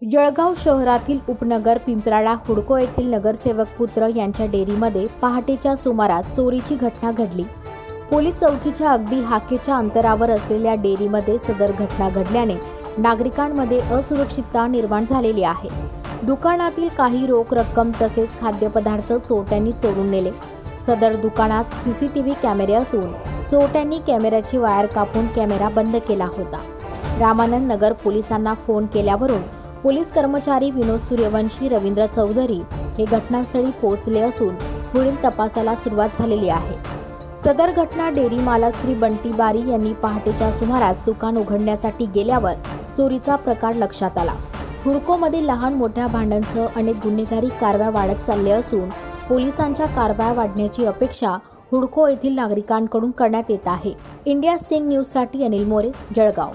जळगाव शहरातील उपनगर पिंपराळा हुडको येथील नगरसेवक पुत्र यांच्या डेअरीमध्ये पहाटेच्या सुमारास चोरीची घटना घडली। पोलीस चौकीच्या अगदी हाकेच्या अंतरावर असलेल्या डेअरीमध्ये सदर घटना घडल्याने नागरिकांमध्ये असुरक्षितता निर्माण झालेली आहे। दुकानातील काही रोख रक्कम तसेच खाद्यपदार्थ चोरट्यांनी चोरून नेले। सदर दुकानात सीसीटीव्ही कॅमेरे असून चोरट्यांनी कॅमेऱ्याची वायर कापून कॅमेरा बंद केला होता। रामानंद नगर पोलिसांना फोन केल्यावरून पोलीस कर्मचारी विनोद सूर्यवंशी, रवींद्र चौधरी हे घटनास्थळी पोहोचले असून पुढील तपासाला सुरुवात झालेली आहे। सदर घटना डेअरी मालक श्री बंटी बारी यांनी पहाटेच्या सुमारास दुकान उघडण्यासाठी गेल्यावर चोरीचा प्रकार लक्षात आला। हुडकोमध्ये लहान मोठ्या भांडणांसह अनेक गुन्हेगारी कारवाया वाढत चालले असून पोलिसांच्या कारवाया वाढण्याची अपेक्षा हुडको येथील नागरिकांकडून करण्यात येत आहे। इंडिया स्टिंग न्यूजसाठी अनिल मोरे, जळगाव।